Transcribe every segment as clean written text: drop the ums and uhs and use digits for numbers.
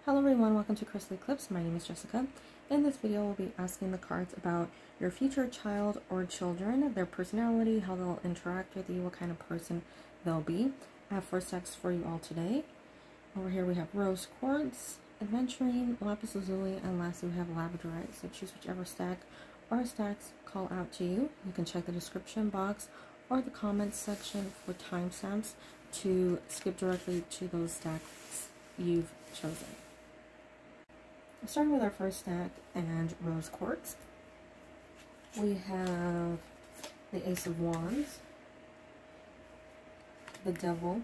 Hello everyone, welcome to Crystal Eclipse. My name is Jessica. In this video, we'll be asking the cards about your future child or children, their personality, how they'll interact with you, what kind of person they'll be. I have 4 stacks for you all today. Over here we have Rose Quartz, Adventuring, Lapis Lazuli, and lastly we have Labradorite. So choose whichever stack or stacks call out to you. You can check the description box or the comments section for timestamps to skip directly to those stacks you've chosen. Starting with our first stack and Rose Quartz, we have the Ace of Wands, the Devil,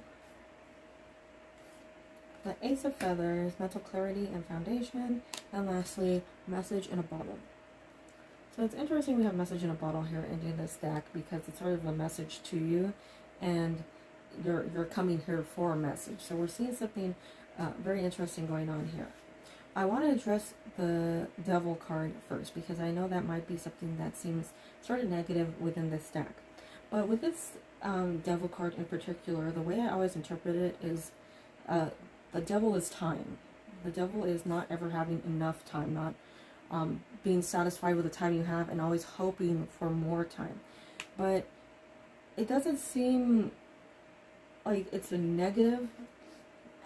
the Ace of Feathers, Mental Clarity and Foundation, and lastly, Message in a Bottle. So it's interesting we have Message in a Bottle here ending this stack because it's sort of a message to you and you're coming here for a message. So we're seeing something very interesting going on here. I want to address the Devil card first because I know that might be something that seems sort of negative within this stack. But with this Devil card in particular, the way I always interpret it is the Devil is time. The Devil is not ever having enough time, not being satisfied with the time you have and always hoping for more time. But it doesn't seem like it's a negative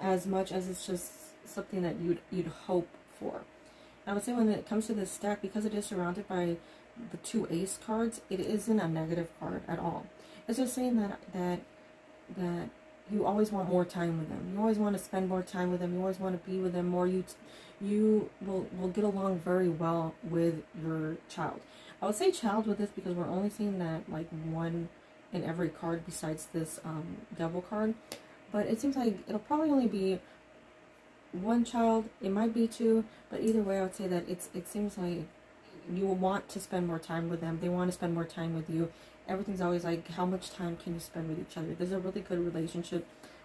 as much as it's just something that you'd hope for. I would say when it comes to this stack, because it is surrounded by the 2 ace cards, it isn't a negative card at all. It's just saying that you always want more time with them. You always want to spend more time with them. You always want to be with them more. You will get along very well with your child. I would say child with this because we're only seeing that like one in every card besides this Devil card. But it seems like it'll probably only be 1 child, it might be 2, but either way I would say that it seems like you will want to spend more time with them. They want to spend more time with you. Everything's always like, how much time can you spend with each other? There's a really good relationship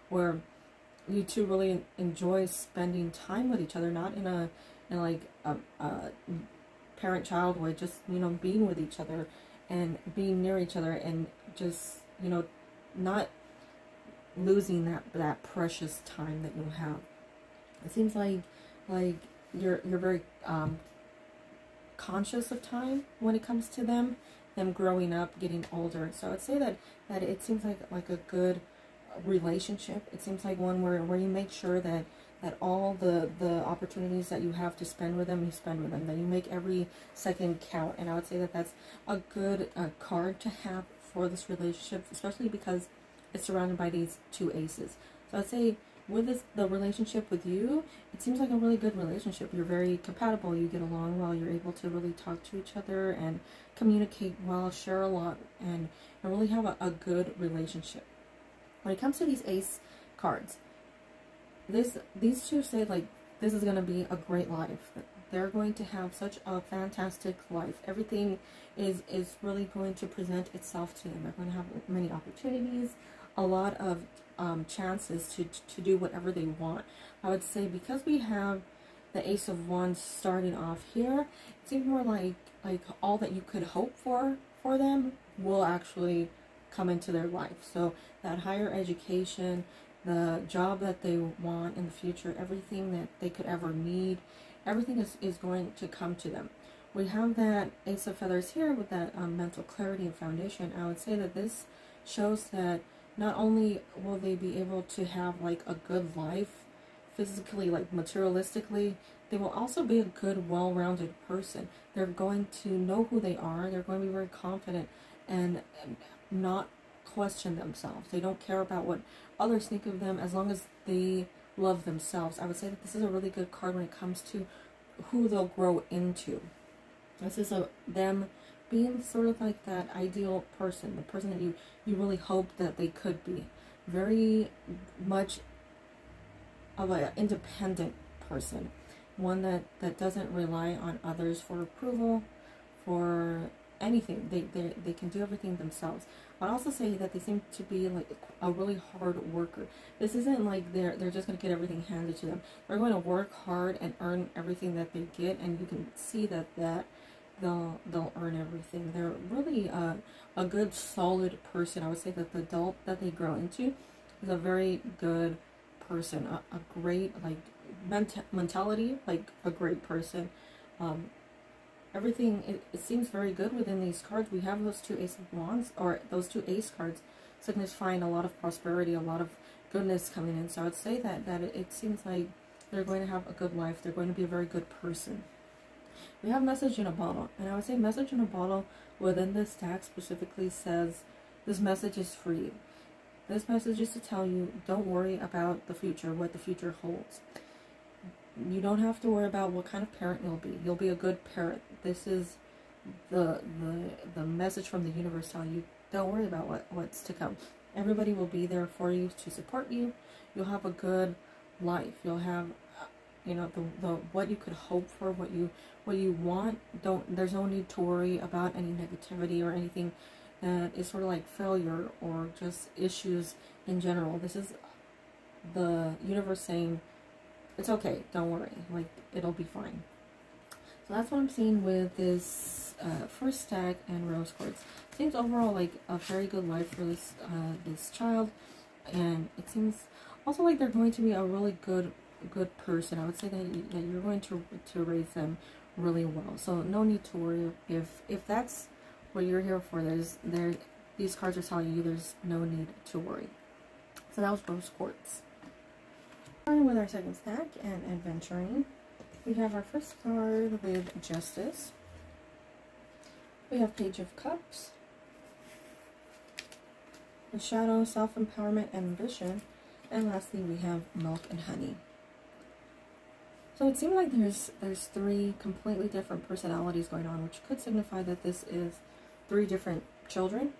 where you two really enjoy spending time with each other, not in like a parent-child way, just, you know, being with each other and being near each other and just, you know, not losing that precious time that you'll have. It seems like you're very conscious of time when it comes to them growing up, getting older. So I'd say that it seems like a good relationship. It seems like one where you make sure that all the opportunities that you have to spend with them, you spend with them. That you make every second count. And I would say that that's a good card to have for this relationship, especially because it's surrounded by these 2 aces. So I'd say with the relationship with you, it seems like a really good relationship. You're very compatible, you get along well, you're able to really talk to each other and communicate well, share a lot, and really have a good relationship. When it comes to these ace cards, these 2 say like this is going to be a great life. They're going to have such a fantastic life. Everything is really going to present itself to them. They're going to have many opportunities, a lot of chances to do whatever they want. I would say because we have the Ace of Wands starting off here, it seems more like all that you could hope for them will actually come into their life. So that higher education, the job that they want in the future, everything that they could ever need, everything is going to come to them. We have that Ace of Feathers here with that mental clarity and foundation. I would say that this shows that not only will they be able to have like a good life physically, like materialistically, they will also be a good, well-rounded person. They're going to know who they are. They're going to be very confident and not question themselves. They don't care about what others think of them as long as they love themselves. I would say that this is a really good card when it comes to who they'll grow into. This is them being sort of like that ideal person, the person that you really hope that they could be. Very much of an independent person. One that doesn't rely on others for approval, for anything. They can do everything themselves. I'd also say that they seem to be like a really hard worker. This isn't like they're just going to get everything handed to them. They're going to work hard and earn everything that they get, and you can see that they'll earn everything. They're really a good, solid person. I would say that the adult that they grow into is a very good person, a great, like, mentality, like a great person. Everything, it seems very good within these cards. We have those two Ace of Wands, or those two Ace cards, signifying a lot of prosperity, a lot of goodness coming in. So I would say that it seems like they're going to have a good life. They're going to be a very good person. We have message in a bottle, and I would say message in a bottle within this deck specifically says this message is for you. This message is to tell you, don't worry about the future, what the future holds. You don't have to worry about what kind of parent you'll be. You'll be a good parent. This is the message from the universe telling you, don't worry about what's to come. Everybody will be there for you to support you. You'll have a good life. You'll have, you know, the what you could hope for, what you want. There's no need to worry about any negativity or anything that is sort of like failure or just issues in general. This is the universe saying, it's okay, don't worry, like, it'll be fine. So that's what I'm seeing with this first stack and rose quartz. Seems overall like a very good life for this this child, and it seems also like they're going to be a really good person. I would say that you're going to raise them really well. So no need to worry if that's what you're here for. These cards are telling you there's no need to worry. So that was rose quartz. Starting with our second stack and adventuring, we have our first card with justice. We have Page of Cups, the shadow, self-empowerment, and ambition, and lastly we have milk and honey. So it seems like there's three completely different personalities going on, which could signify that this is three different children.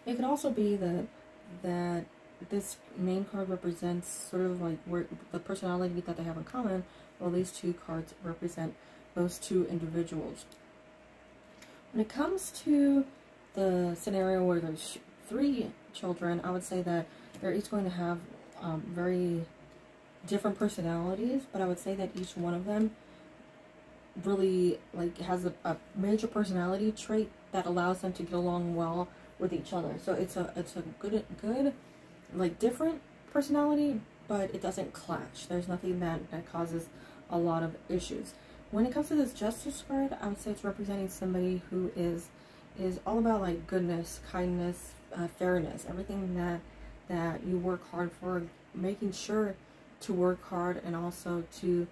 It could also be that this main card represents sort of like where the personality that they have in common, while these two cards represent those two individuals. When it comes to the scenario where there's three children, I would say that they're each going to have very different personalities, but I would say that each one of them really like has a major personality trait that allows them to get along well with each other. So it's a good like different personality, but it doesn't clash. There's nothing that causes a lot of issues. When it comes to this justice card, I would say it's representing somebody who is all about like goodness, kindness, fairness, everything that you work hard for, making sure to work hard and also to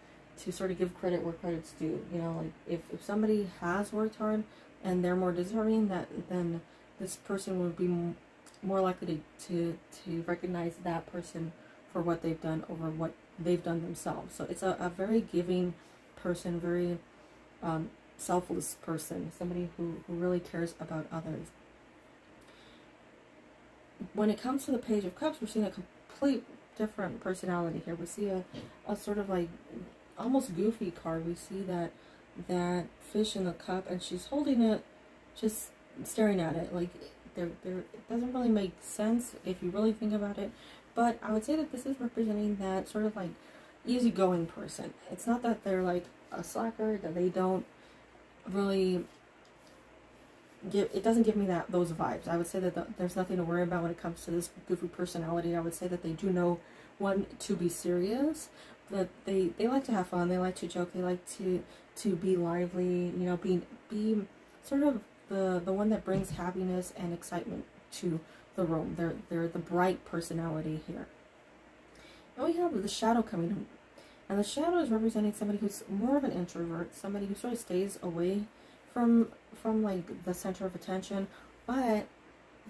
sort of give credit where credit's due. You know, like if somebody has worked hard and they're more deserving, then this person would be more likely to recognize that person for what they've done over what they've done themselves. So it's a very giving person, very selfless person, somebody who really cares about others. When it comes to the Page of Cups, we're seeing a complete different personality here. We see a sort of like almost goofy card. We see that fish in the cup, and she's holding it, just staring at it. Like it doesn't really make sense if you really think about it. But I would say that this is representing that sort of like easygoing person. It's not that they're like a slacker, that they don't really it doesn't give me those vibes. I would say that there's nothing to worry about when it comes to this goofy personality. I would say that they do know when to be serious, but they like to have fun, they like to joke, they like to be lively, you know, be sort of the one that brings happiness and excitement to the room. They're the bright personality here. Now we have the shadow coming in, and the shadow is representing somebody who's more of an introvert, somebody who sort of stays away from like the center of attention, but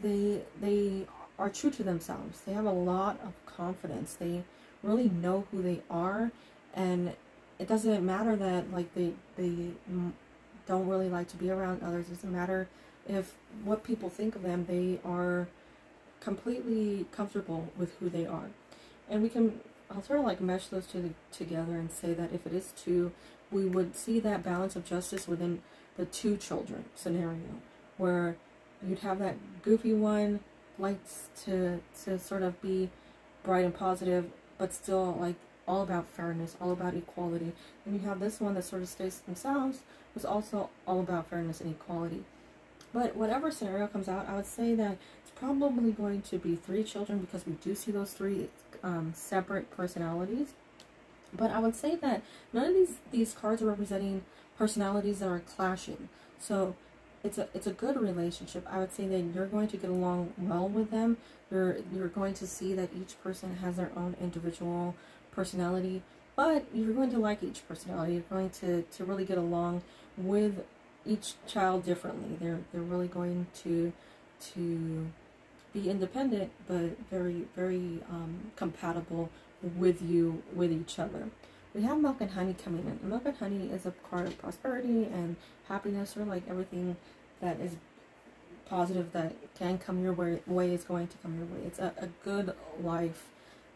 they are true to themselves. They have a lot of confidence. They really know who they are, and it doesn't matter that like they don't really like to be around others. It doesn't matter if what people think of them. They are completely comfortable with who they are. And I'll sort of like mesh those two together and say that if it is two, we would see that balance of justice within the two children scenario, where you'd have that goofy one likes to sort of be bright and positive, but still like all about fairness, all about equality. And you have this one that sort of stays to themselves, was also all about fairness and equality. But whatever scenario comes out, I would say that it's probably going to be three children, because we do see those three separate personalities. But I would say that none of these cards are representing personalities that are clashing. So it's a good relationship. I would say that you're going to get along well with them. You're going to see that each person has their own individual personality, but you're going to like each personality. You're going to really get along with each child differently. They're really going to be independent, but very, very compatible with you, with each other. We have Milk and Honey coming in. And Milk and Honey is a card of prosperity and happiness, or like everything that is positive that can come your way is going to come your way. It's a good life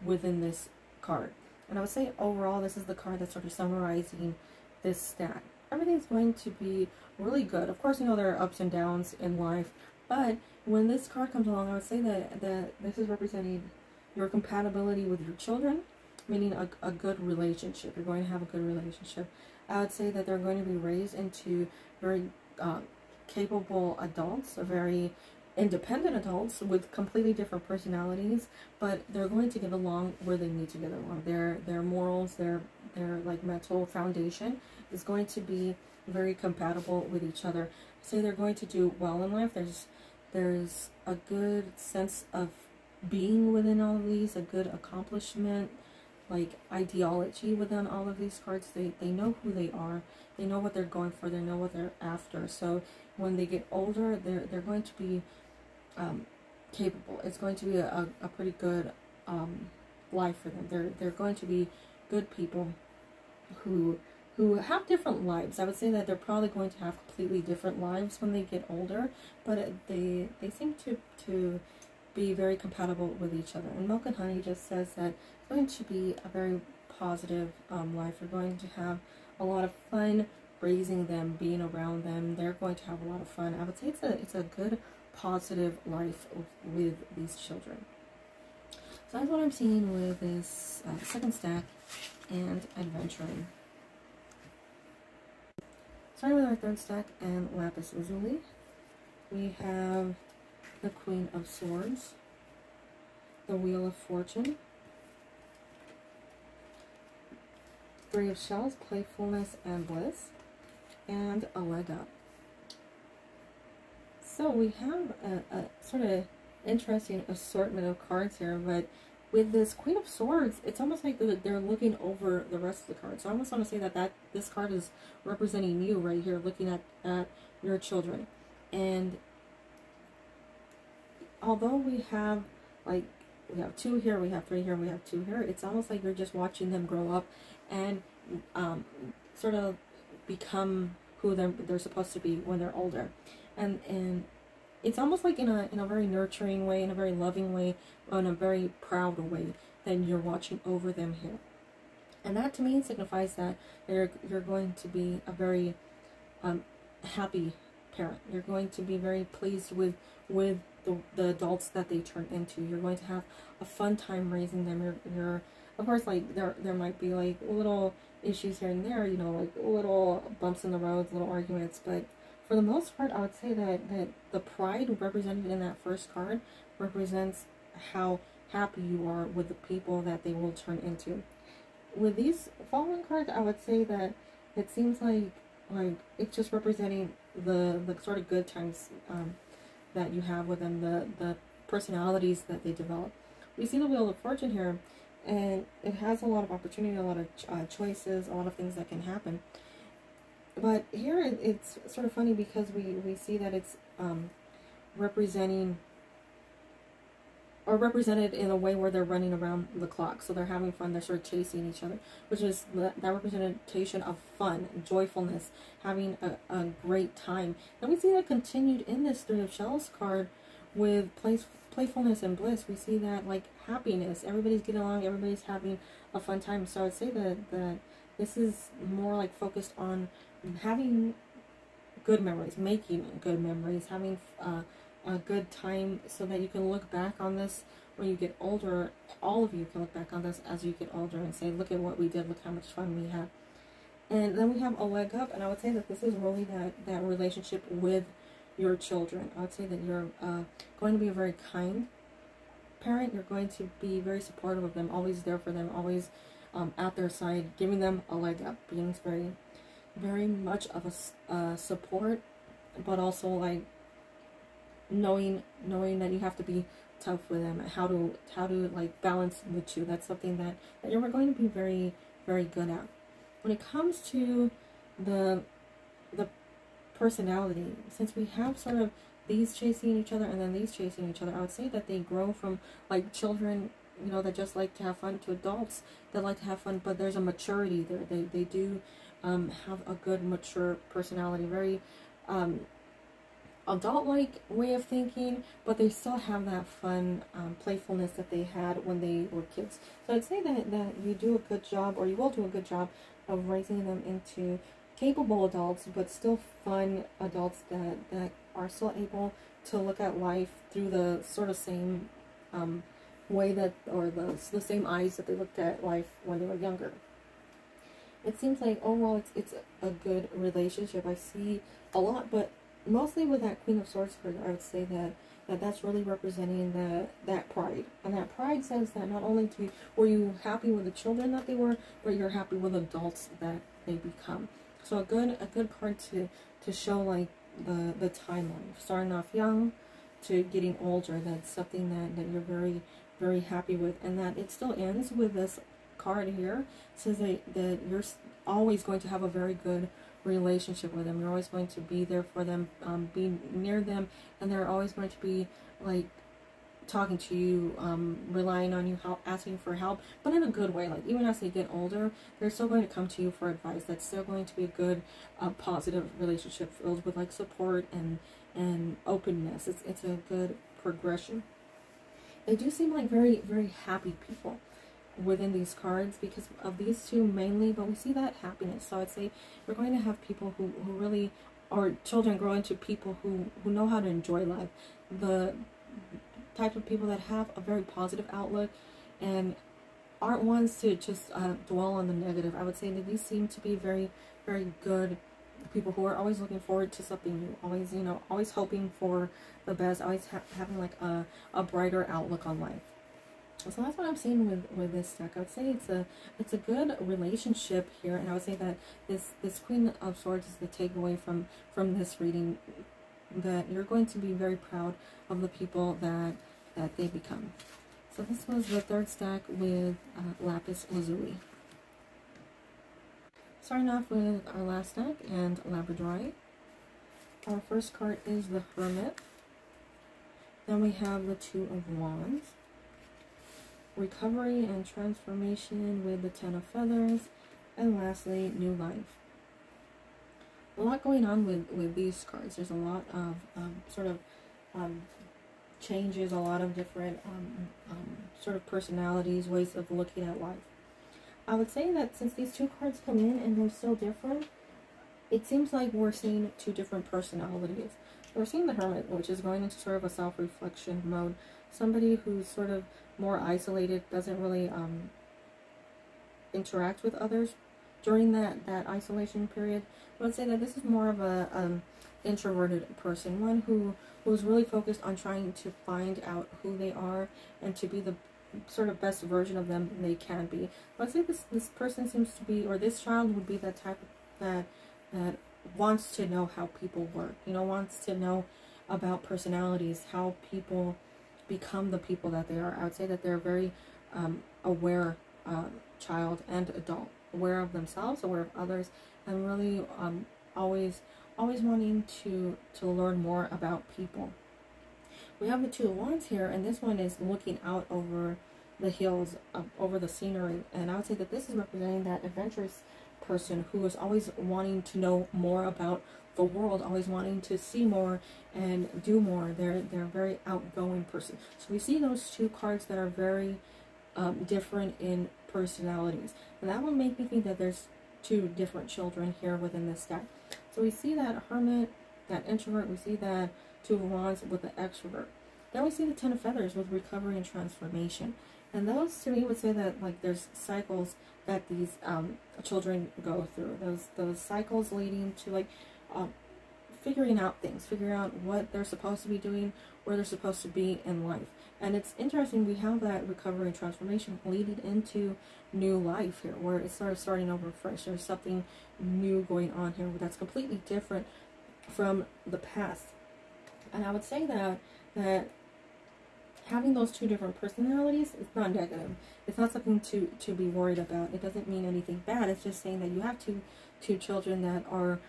within this card. And I would say overall, this is the card that's sort of summarizing this stack. Everything's going to be really good. Of course, you know, there are ups and downs in life, but when this card comes along, I would say that this is representing your compatibility with your children, meaning a good relationship. You're going to have a good relationship. I would say that they're going to be raised into very capable adults, very independent adults with completely different personalities, but they're going to get along where they need to get along. Their morals, their like mental foundation is going to be very compatible with each other. So they're going to do well in life. There's a good sense of being within all of these, a good accomplishment, like ideology within all of these cards. They know who they are, they know what they're going for, they know what they're after. So when they get older, they're going to be capable. It's going to be a pretty good life for them. They're going to be good people who have different lives. I would say that they're probably going to have completely different lives when they get older, but they seem to be very compatible with each other. And Milk and Honey just says that it's going to be a very positive life. You're going to have a lot of fun raising them, being around them. They're going to have a lot of fun. I would say it's a good, positive life with these children. So that's what I'm seeing with this second stack and adventuring. Starting with our third stack and Lapis Lazuli, we have the Queen of Swords, the Wheel of Fortune, Three of Shells, Playfulness and Bliss, and a Leg Up. So we have a sort of interesting assortment of cards here, but with this Queen of Swords, it's almost like they're looking over the rest of the cards. So I almost want to say that this card is representing you right here, looking at your children. And although we have two here, we have three here, we have two here, it's almost like you're just watching them grow up and sort of become who they're supposed to be when they're older. And it's almost like in a very nurturing way, in a very loving way, in a very proud way that you're watching over them here. And that to me signifies that you're going to be a very happy parent. You're going to be very pleased with the adults that they turn into. You're going to have a fun time raising them. You're of course, like there might be like little issues here and there, you know, like little bumps in the roads, little arguments, but for the most part, I would say that the pride represented in that first card represents how happy you are with the people that they will turn into. With these following cards, I would say that it seems like it's just representing the sort of good times that you have with them, the personalities that they develop. We see the Wheel of Fortune here, and it has a lot of opportunity, a lot of choices, a lot of things that can happen. But here it's sort of funny because we see that it's represented in a way where they're running around the clock. So they're having fun, they're sort of chasing each other, which is that representation of fun, joyfulness, having a great time. And we see that continued in this Three of Shells card with playfulness and bliss. We see that like happiness, everybody's getting along, everybody's having a fun time. So I'd say that this is more like focused on having good memories, making good memories, having a good time, so that you can look back on this when you get older. All of you can look back on this as you get older and say, look at what we did, look how much fun we had. And then we have a leg up, and I would say that this is really that relationship with your children. I would say that you're going to be a very kind parent. You're going to be very supportive of them, always there for them, always at their side, giving them a leg up, being very much of a support, but also like knowing that you have to be tough with them, how to like balance the two. That's something that you're going to be very, very good at. When it comes to the personality, since we have sort of these chasing each other and then these chasing each other, I would say that they grow from like children, you know, that just like to have fun, to adults that like to have fun, but there's a maturity there. They do have a good mature personality, very adult-like way of thinking, but they still have that fun playfulness that they had when they were kids. So I'd say that you do a good job, or you will do a good job of raising them into capable adults, but still fun adults that are still able to look at life through the sort of same way that, or the same eyes that they looked at life when they were younger. It seems like overall it's a good relationship. I see a lot, but mostly with that Queen of Swords card, I would say that's really representing that pride. And that pride says that not only were you happy with the children that they were, but you're happy with adults that they become. So a good card to show like the timeline, starting off young to getting older. That's something that you're very, very happy with, and that it still ends with this card here. It says that you're always going to have a very good relationship with them. You're always going to be there for them, be near them, and they're always going to be like talking to you, relying on you, asking for help, but in a good way. Like even as they get older, they're still going to come to you for advice. That's still going to be a good, positive relationship filled with like support and openness. It's a good progression. They do seem like very, very happy people within these cards because of these two mainly, but we see that happiness. So I'd say we're going to have people who really, or children grow into people who know how to enjoy life. The type of people that have a very positive outlook and aren't ones to just dwell on the negative. I would say that these seem to be very, very good people who are always looking forward to something new, always, you know, always hoping for the best, always having like a brighter outlook on life. So that's what I'm seeing with this deck. I would say it's a good relationship here, and I would say that this Queen of Swords is the takeaway from this reading, that you're going to be very proud of the people that they become. So this was the third stack with Lapis Lazuli. Starting off with our last stack and Labradorite. Our first card is the Hermit. Then we have the Two of Wands. Recovery and transformation with the Ten of Feathers. And lastly, new life. A lot going on with these cards. There's a lot of sort of changes, a lot of different sort of personalities, ways of looking at life. I would say that since these two cards come in and they're so different, it seems like we're seeing two different personalities. We're seeing the Hermit, which is going into sort of a self-reflection mode. Somebody who's sort of more isolated, doesn't really interact with others during that isolation period. I would say that this is more of a introverted person, one who's really focused on trying to find out who they are and to be the sort of best version of them they can be. Let's say this person seems to be, or this child would be that type that wants to know how people work, you know, wants to know about personalities, how people become the people that they are. I would say that they're a very aware child and adult, aware of themselves, aware of others, and really always wanting to learn more about people. We have the Two of Wands here, and this one is looking out over the hills, over the scenery, and I would say that this is representing that adventurous person who is always wanting to know more about the world, always wanting to see more and do more. They're a very outgoing person. So we see those two cards that are very different in personalities, and that will make me think that there's two different children here within this deck. So we see that Hermit, that introvert, we see that Two of Wands with the extrovert. Then we see the Ten of Feathers with recovery and transformation. And those, to me, would say that like there's cycles that these children go through. Those cycles leading to like figuring out things, figuring out what they're supposed to be doing, where they're supposed to be in life. And it's interesting, we have that recovery and transformation leading into new life here, where it's sort of starting over fresh. There's something new going on here that's completely different from the past. And I would say that having those two different personalities is not negative. It's not something to be worried about. It doesn't mean anything bad. It's just saying that you have two children that are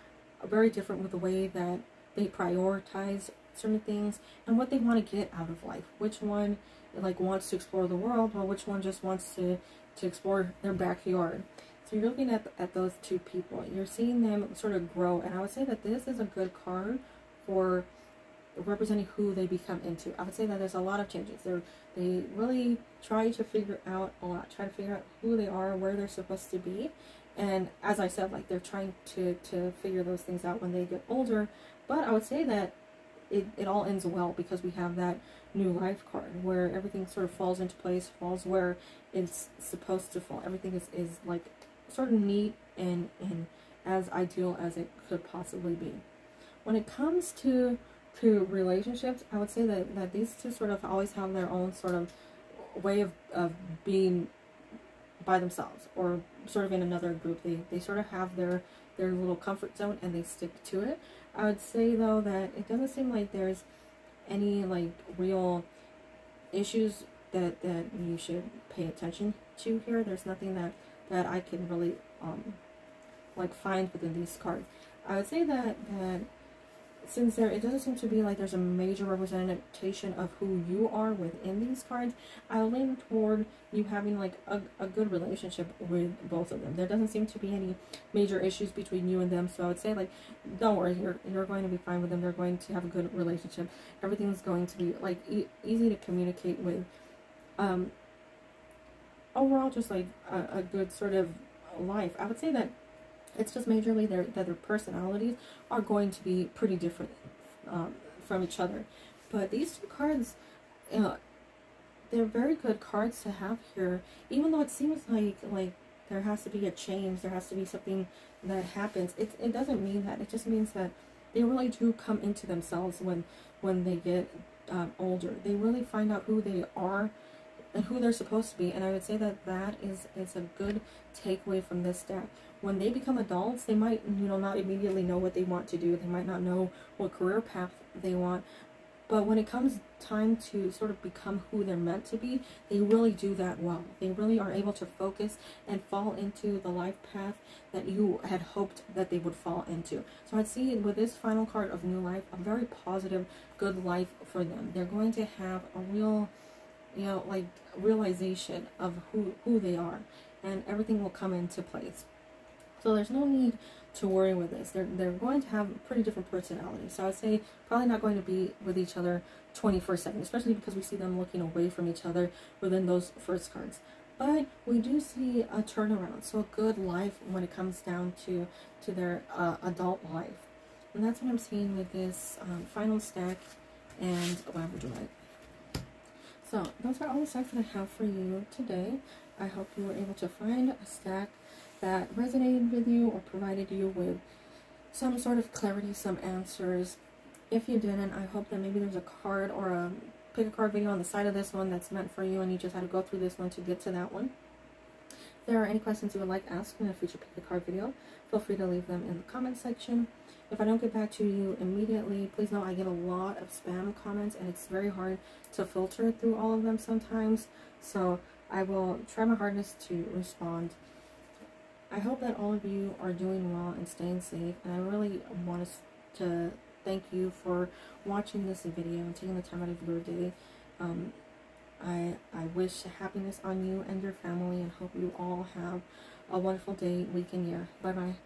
very different with the way that they prioritize certain things and what they want to get out of life. Which one like wants to explore the world, or which one just wants to explore their backyard. So you're looking at those two people. You're seeing them sort of grow, and I would say that this is a good card for representing who they become into. I would say that there's a lot of changes. They really try to figure out a lot, try to figure out who they are, where they're supposed to be. And as I said, like, they're trying to figure those things out when they get older. But I would say that it all ends well, because we have that new life card where everything sort of falls into place, falls where it's supposed to fall. Everything is like sort of neat and as ideal as it could possibly be. When it comes to relationships, I would say that these two sort of always have their own sort of way of being by themselves, or sort of in another group. They sort of have their little comfort zone and they stick to it. I would say though that it doesn't seem like there's any like real issues that you should pay attention to here. There's nothing that I can really like find within these cards. I would say that since it doesn't seem to be like there's a major representation of who you are within these cards, I'll lean toward you having like a good relationship with both of them. There doesn't seem to be any major issues between you and them, so I would say, like, don't worry, you're going to be fine with them. They're going to have a good relationship. Everything's going to be like easy to communicate with. Overall, just like a good sort of life. I would say that it's just majorly that their personalities are going to be pretty different from each other. But these two cards, they're very good cards to have here. Even though it seems like there has to be a change, there has to be something that happens. It doesn't mean that. It just means that they really do come into themselves when they get older. They really find out who they are and who they're supposed to be. And I would say that is a good takeaway from this deck. When they become adults, they might, not immediately know what they want to do. They might not know what career path they want. But when it comes time to sort of become who they're meant to be, they really do that well. They really are able to focus and fall into the life path that you had hoped that they would fall into. So I'd see with this final card of new life, a very positive, good life for them. They're going to have a real, like, realization of who they are, and everything will come into place. So there's no need to worry with this. They're going to have pretty different personalities. So I would say probably not going to be with each other 24/7, especially because we see them looking away from each other within those first cards. But we do see a turnaround, so a good life when it comes down to their adult life. And that's what I'm seeing with this final stack and Labradorite. So those are all the stacks that I have for you today. I hope you were able to find a stack that resonated with you or provided you with some sort of clarity, some answers. If you didn't, I hope that maybe there's a card or a pick a card video on the side of this one that's meant for you, and you just had to go through this one to get to that one. If there are any questions you would like asked in a future pick a card video, feel free to leave them in the comment section. If I don't get back to you immediately, please know I get a lot of spam comments, and it's very hard to filter through all of them sometimes. So I will try my hardest to respond. I hope that all of you are doing well and staying safe, and I really want to thank you for watching this video and taking the time out of your day. I wish happiness on you and your family, and hope you all have a wonderful day, week, and year. Bye-bye.